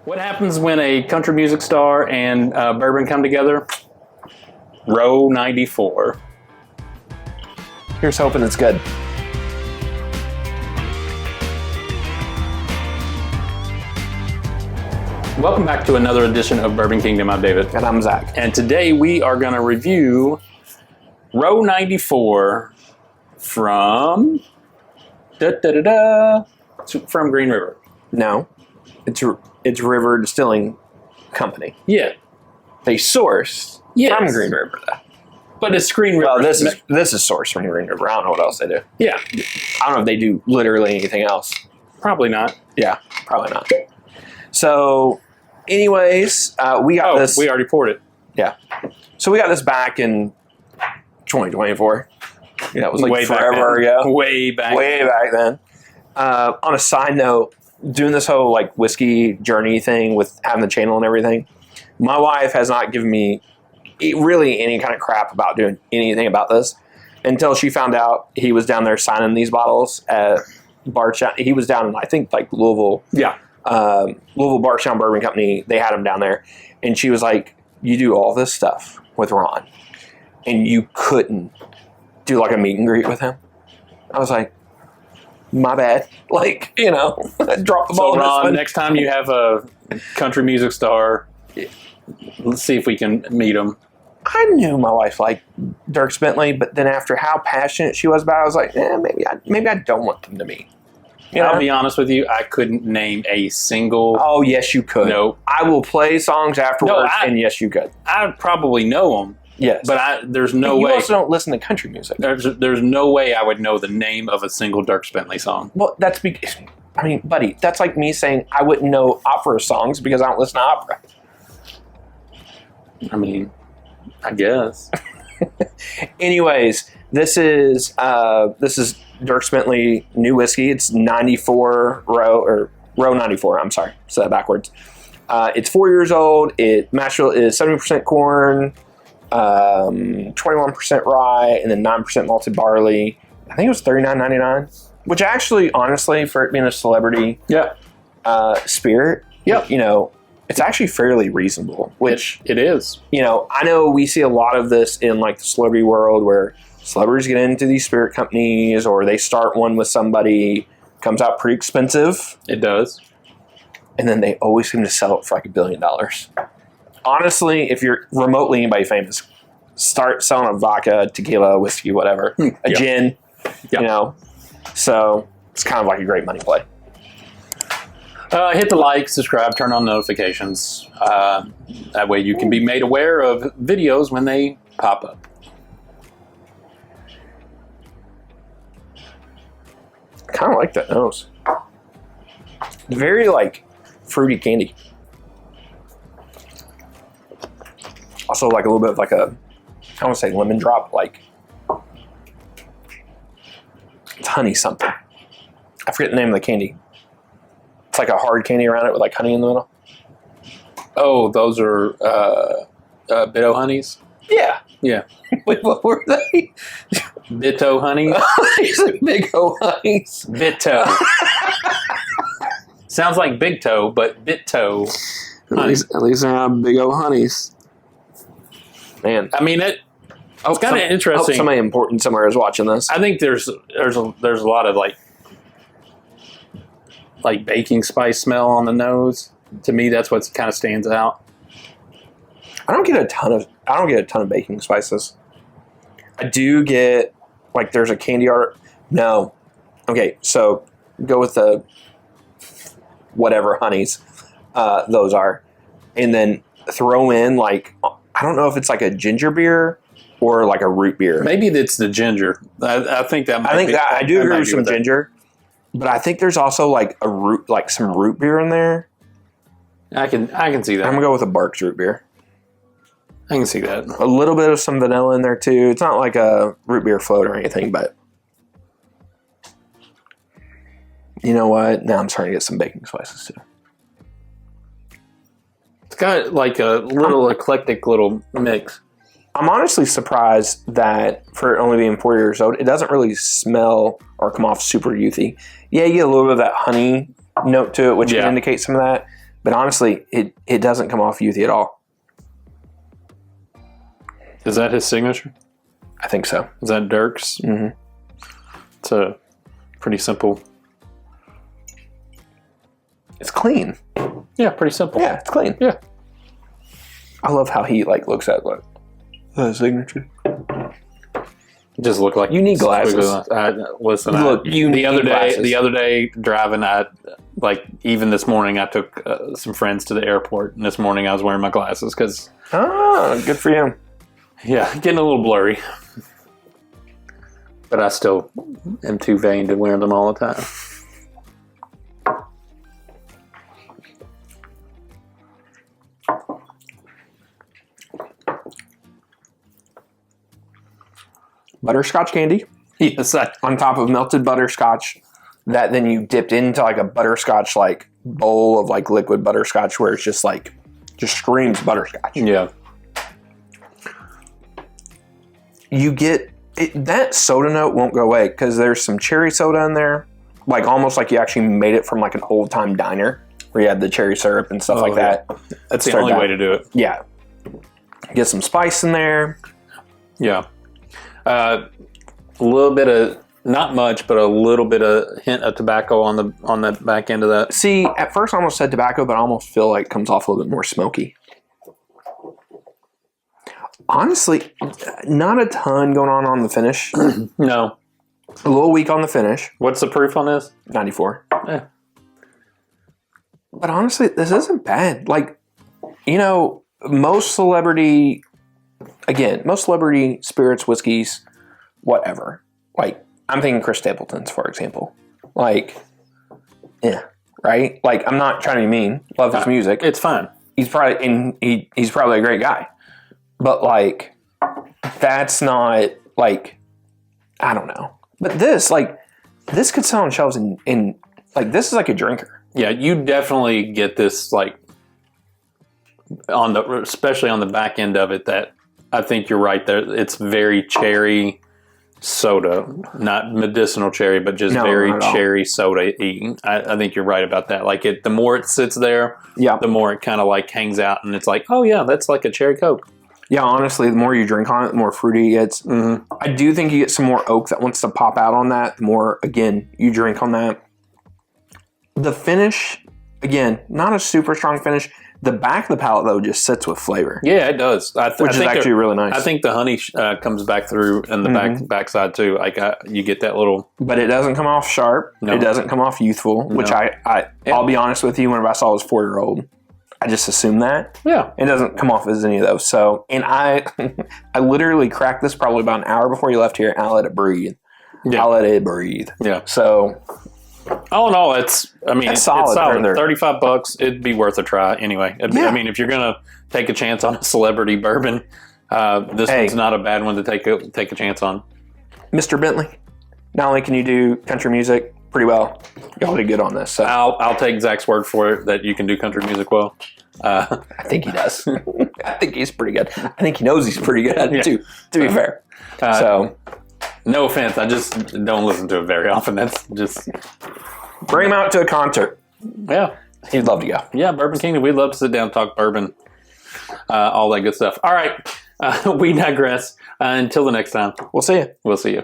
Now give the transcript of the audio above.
What happens when a country music star and bourbon come together? Row 94. Here's hoping it's good. Welcome back to another edition of Bourbon Kingdom. I'm David. And I'm Zach. And today we are going to review Row 94 from from Green River. No, it's River Distilling Company. Yeah. They source from Green River, though. But it's Green River. Well, this is sourced from Green River. I don't know what else they do. Yeah. I don't know if they do literally anything else. Probably not. Yeah, probably not. So, anyways, we got this. We already poured it. Yeah. So we got this back in 2024. Yeah, it was like forever ago. Way back then. On a side note, doing this whole like whiskey journey thing with having the channel and everything, my wife has not given me really any kind of crap about doing anything about this until she found out he was down there signing these bottles at Bardstown. He was down in, I think, like Louisville. Yeah. Louisville Bardstown Bourbon Company. They had him down there. And she was like, you do all this stuff with Ron and you couldn't do like a meet and greet with him? I was like, my bad. Like, drop the ball. So Ron, next time you have a country music star, let's see if we can meet him. I knew my wife liked Dierks Bentley, but then after how passionate she was about it, I was like, maybe I don't want them to meet. I'll be honest with you, I couldn't name a single... Oh, yes, you could. No. I will play songs afterwards, and yes, you could. I probably know them. Yes. But there's no way... You also don't listen to country music. There's no way I would know the name of a single Dierks Bentley song. Well, that's because... I mean, buddy, that's like me saying I wouldn't know opera songs because I don't listen to opera. I mean, I guess. Anyways, this is Dierks Bentley new whiskey. It's 94 row 94. I'm sorry, said that backwards. It's 4 years old. Mash bill is 70% corn, 21% rye, and then 9% malted barley. I think it was $39.99, which actually, honestly, for it being a celebrity, spirit, it's actually fairly reasonable. Which it is. I know we see a lot of this in like the celebrity world where celebrities get into these spirit companies or they start one with somebody, comes out pretty expensive. It does. And then they always seem to sell it for like $1 billion. Honestly, if you're remotely anybody famous, start selling a vodka, tequila, whiskey, whatever, a gin, So it's kind of like a great money play. Hit the like, subscribe, turn on notifications. That way you can be made aware of videos when they pop up. I kind of like that nose. Very like fruity candy. Also like a little bit of like I want to say lemon drop, like it's honey something. I forget the name of the candy. It's like a hard candy around it with like honey in the middle. Oh, those are Bitto honeys? Yeah. Yeah. Wait, what were they? Bitto honeys? These are big O honeys. Bitto. Sounds like big toe, but Bitto. At least they're not big O honeys. Man. I mean, it's kind of interesting. I hope somebody important somewhere is watching this. I think there's a lot of like baking spice smell on the nose. To me, that's what kind of stands out. I don't get a ton of baking spices. I do get like there's a candy art. No. Okay, so go with the whatever honeys those are. And then throw in like I don't know if it's like a ginger beer or like a root beer. Maybe it's the ginger. I think that might I do agree with some ginger. But I think there's also like some root beer in there. I can see that. I'm gonna go with a Barks root beer. I can see that. A little bit of some vanilla in there too. It's not like a root beer float or anything, but you know what? Now I'm starting to get some baking spices too. It's got like a little eclectic little mix. I'm honestly surprised that for it only being 4 years old, it doesn't really smell or come off super youthy. Yeah, you get a little bit of that honey note to it, which can indicate some of that. But honestly, it doesn't come off youthy at all. Is that his signature? I think so. Is that Dierks? Mm-hmm. It's a pretty simple. It's clean. Yeah, pretty simple. Yeah, it's clean. Yeah. I love how he like looks at like the signature. It just look like you need glasses. Listen, Look, the other day driving, even this morning I took some friends to the airport, and this morning I was wearing my glasses because good for you. Yeah, getting a little blurry, but I still am too vain to wear them all the time. Butterscotch candy. Yes, on top of melted butterscotch that then you dipped into like a butterscotch like bowl of like liquid butterscotch where it's just screams butterscotch. Yeah. You get it, that soda note won't go away because there's some cherry soda in there, like almost like you actually made it from like an old time diner where you had the cherry syrup and stuff like that. That's the only way to do it. Yeah. Get some spice in there. Yeah. A little bit of, not much, but a little bit of hint of tobacco on the back end of that. See, at first I almost said tobacco, but I almost feel like it comes off a little bit more smoky. Honestly, not a ton going on the finish. No. A little weak on the finish. What's the proof on this? 94. Yeah. But honestly, this isn't bad. Like, most celebrity spirits, whiskeys, whatever. Like, I'm thinking Chris Stapleton's, for example. Like, yeah, right? Like, I'm not trying to be mean. Love his music. It's fine. He's probably a great guy. But, like, that's not, like, I don't know. But this could sell on shelves in this is like a drinker. Yeah, you definitely get this, like, especially on the back end of it, that I think you're right there. It's very cherry soda, not medicinal cherry, but just very cherry soda-y. I think you're right about that. Like, the more it sits there, the more it kind of like hangs out, and it's like, oh yeah, that's like a cherry Coke. Yeah, honestly, the more you drink on it, the more fruity it gets. Mm-hmm. I do think you get some more oak that wants to pop out on that. The more, again, you drink on that. The finish, again, not a super strong finish. The back of the palate, though, just sits with flavor. Yeah, it does. Which is actually really nice. I think the honey comes back through in the backside, too. Like, you get that little... But it doesn't come off sharp. No. It doesn't come off youthful, which I'll be honest with you, whenever I saw it was 4-year-old, I just assumed that. Yeah. It doesn't come off as any of those. So, and I literally cracked this probably about an hour before you left here, and I let it breathe. Yeah. I let it breathe. Yeah. So... All in all, it's solid. It's solid. $35, it'd be worth a try anyway. I mean, if you're going to take a chance on a celebrity bourbon, this one's not a bad one to take a chance on. Mr. Bentley, not only can you do country music pretty well, y'all did good on this. So. I'll take Zach's word for it that you can do country music well. I think he does. I think he's pretty good. I think he knows he's pretty good at it too, to be fair. No offense, I just don't listen to it very often. That's just... Bring him out to a concert. Yeah. He'd love to go. Yeah, Bourbon Kingdom. We'd love to sit down and talk bourbon. All that good stuff. All right. We digress. Until the next time. We'll see you. We'll see you.